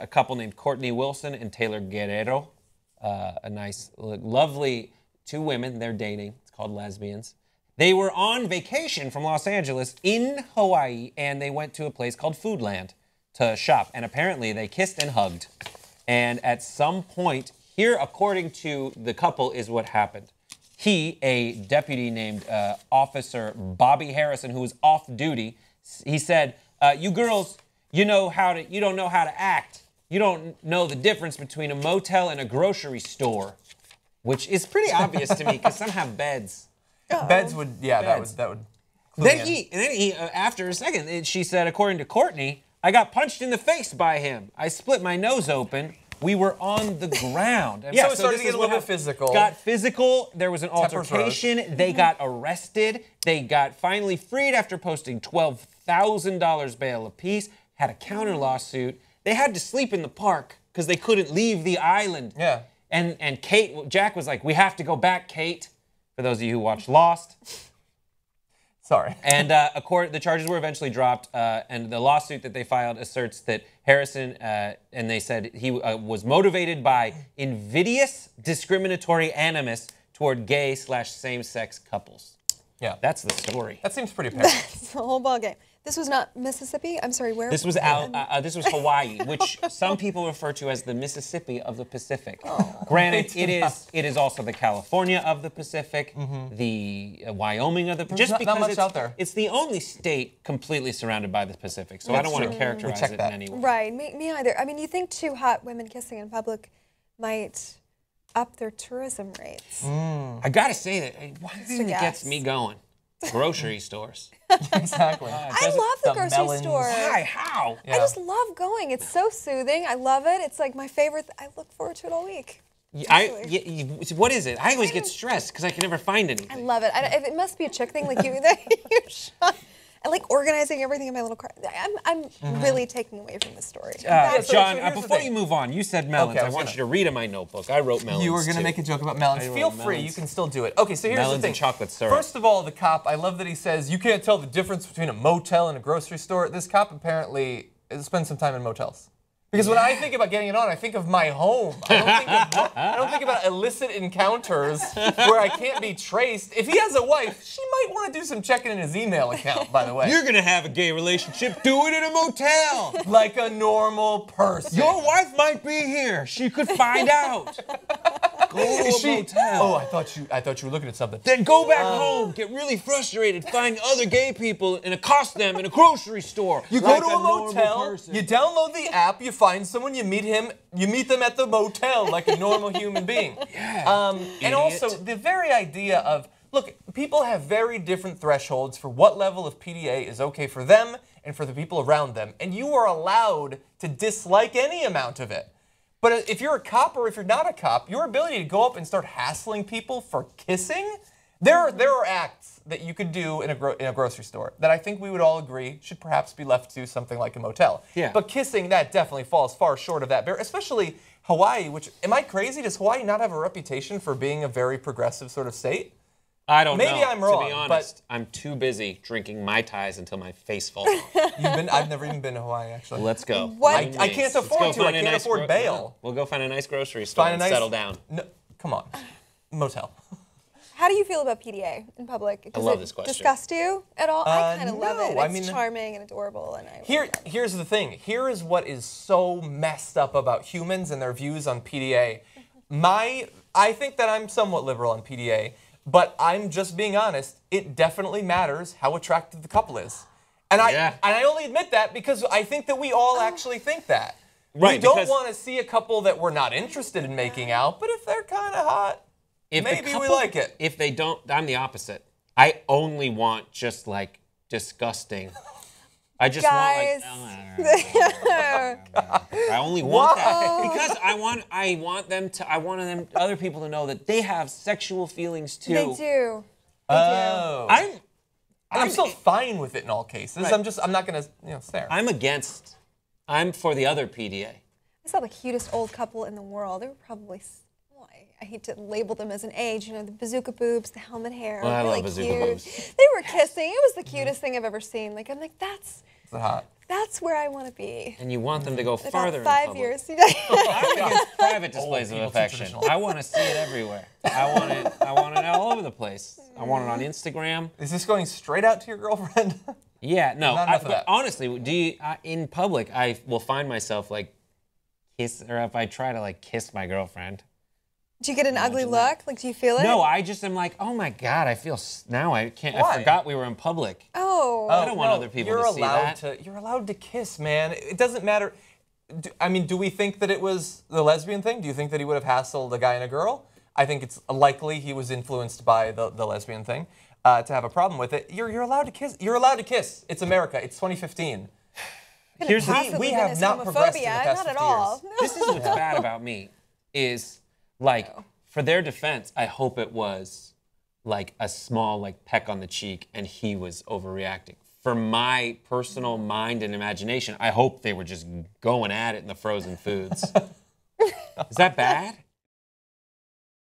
a couple named Courtney Wilson and Taylor Guerrero. A nice, lovely two women. They're dating. It's called Lesbians. They were on vacation from Los Angeles in Hawaii, and they went to a place called Foodland to shop. And apparently they kissed and hugged. And at some point, here, according to the couple, is what happened. He, a deputy named Officer Bobby Harrison, who was off duty, he said, "You girls, you don't know how to act. You don't know the difference between a motel and a grocery store," which is pretty obvious to me because some have beds. Beds would, yeah, beds. that would. Then he, after a second, she said, according to Courtney, "I got punched in the face by him. I split my nose open. We were on the ground." Yeah, so it started to get a little bit physical. Got physical. There was an altercation. They got arrested. They got finally freed after posting $12,000 bail apiece. Had a counter lawsuit. They had to sleep in the park because they couldn't leave the island. Yeah. And Jack was like, "We have to go back, Kate." For those of you who watched Lost. Sorry. And the charges were eventually dropped, and the lawsuit that they filed asserts that Harrison, and they said he was motivated by invidious discriminatory animus toward gay/same-sex couples. Yeah. That's the story. That seems pretty apparent. That's the whole ballgame. This was not Mississippi? I'm sorry, where? This was this was Hawaii, which some people refer to as the Mississippi of the Pacific. Oh. Granted, it is also the California of the Pacific, the Wyoming of the Pacific. Just because not much out there. It's the only state completely surrounded by the Pacific, so I don't want to characterize it in any way. Right, me either. I mean, you think two hot women kissing in public might up their tourism rates. I gotta say that one thing that gets me going, grocery stores. Exactly. I love the grocery store. Why? How? Yeah. I just love going. It's so soothing. I love it. It's like my favorite. I look forward to it all week. What is it? I always get stressed because I can never find anything. I love it. It must be a chick thing, like you. I like organizing everything in my little car. I'm really taking away from the story. John, before you move on, you said melons. I want you to read in my notebook. I wrote melons. You were going to make a joke about melons. Feel free. You can still do it. Okay, so here's melons the thing. And chocolate syrup. First of all, the cop, I love that he says, you can't tell the difference between a motel and a grocery store. This cop apparently spends some time in motels. Because when I think about getting it on, I think of my home. I don't think about illicit encounters where I can't be traced. If he has a wife, she might want to do some checking in his email account, by the way. You're going to have a gay relationship. Do it in a motel. Like a normal person. Your wife might be here. She could find out. Go to a motel. Oh, I thought you were looking at something. Then go back home, get really frustrated, find other gay people and accost them in a grocery store. You go to a motel, you download the app, you find someone, you meet them at the motel like a normal human being. Yeah. And also, the very idea of, look, people have very different thresholds for what level of PDA is okay for them and for the people around them. And you are allowed to dislike any amount of it. But if you're a cop or if you're not a cop, your ability to go up and start hassling people for kissing, there are acts that you could do in a grocery store that I think we would all agree should perhaps be left to something like a motel. Yeah. But kissing, that definitely falls far short of that. Especially Hawaii, which, am I crazy? Does Hawaii not have a reputation for being a very progressive sort of state? I don't know. Maybe I'm wrong, to be honest, I'm too busy drinking Mai Tais until my face falls off. I've never even been to Hawaii, actually. Let's go. What? I can't afford to. I can't afford bail. We'll go find a nice grocery store and settle down. No, come on. Motel. How do you feel about PDA in public? I love this question. Disgust you at all? I kind of love it. I It's mean, charming and adorable. And here's the thing. Here is what is so messed up about humans and their views on PDA. I think that I'm somewhat liberal on PDA, but I'm just being honest. It definitely matters how attractive the couple is. And I only admit that because I think that we all actually think that. Right, we don't want to see a couple that we're not interested in making out, but if they're kind of hot, maybe we like it. If they don't, I'm the opposite. I only want just like disgusting. I just want I only want that because I want other people to know that they have sexual feelings too. They do. Oh. I'm still fine with it in all cases. Right. I'm not gonna stare. I'm for the other PDA. I saw the cutest old couple in the world. They were probably, I hate to label them as an age, the bazooka boobs, the helmet hair. Well, I really love bazooka cute. boobs. They were kissing. It was the cutest thing I've ever seen. I'm like, that's Is it hot? That's where I want to be. And you want them to go farther About 5 in public. years. I'm against private displays of people, too affection. traditional. I want to see it everywhere. I want it all over the place. I want it on Instagram. Is this going straight out to your girlfriend? Yeah, no. Not enough of that. Honestly, in public, I will find myself like or if I try to like kiss my girlfriend. Do you get an ugly look? Like, do you feel it? No, I just am like, oh my God, I feel now I can't. Why? I forgot we were in public. Oh. I don't want other people to see that. You're allowed to kiss, man. It doesn't matter. Do we think that it was the lesbian thing? Do you think that he would have hassled a guy and a girl? I think it's likely he was influenced by the lesbian thing to have a problem with it. You're allowed to kiss. You're allowed to kiss. It's America. It's 2015. Here's we have not progressed in the past not at 50 all. years. This is what's bad about me is like for their defense, I hope it was like a small like peck on the cheek and he was overreacting. For my personal mind and imagination, I hope they were just going at it in the frozen foods. Is that bad?